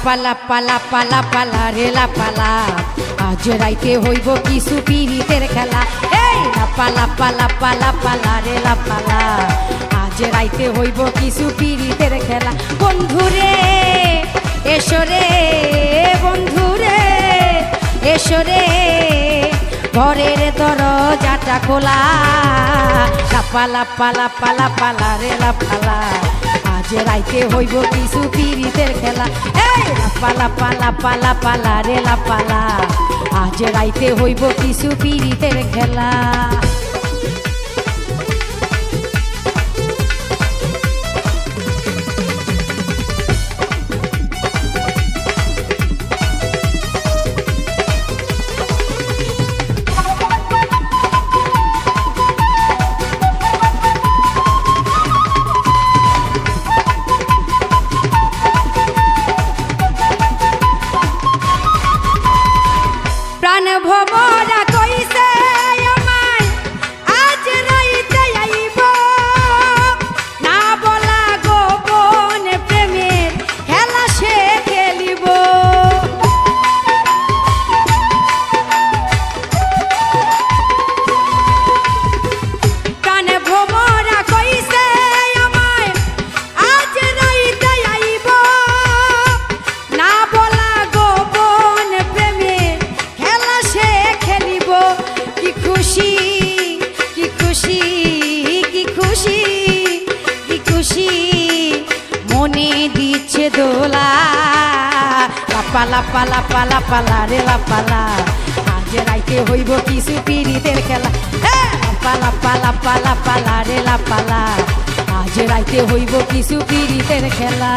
পালা পালা পালা পালা রে লাপালা, আজ রাইতে হইব কিছু পিরিতের খেলা। এই লাপালা পালা পালা পালা রে লাপালা, আজ রাইতে হইব কিছু পিরিতের খেলা। বন্ধুরে এসরে, বন্ধুরে এসরে, ঘরের দরজাটা খোলা। লাপালা পালা পালা পালা রে লাপালা, আজ রাইতে হইব কিছু পিরিতের খেলা। এই লাপালা পালা পালা পালা রে লাপালা, আজ রাইতে হইব কিছু পিরিতের খেলা। প্রাণ ভমরা কইছে আমায় আজ রাইতে আইব, না বলা গোপন প্রেমের খেলা সে খেলিব। প্রাণ ভমরা কইছে আমায় আজ রাইতে আইব, না বলা গোপন প্রেমের খেলা সে খেলিব। কি খুশি কি খুশি কি খুশি কি খুশি, মনে দিচ্ছে দোলা। লাপালা পালা পালা পালা রে লাপালা, আজ রাইতে হইব কিছু পিরিতের খেলা। লাপালা পালা পালা পালা রে লাপালা, আজ রাইতে হইব কিছু পিরিতের খেলা।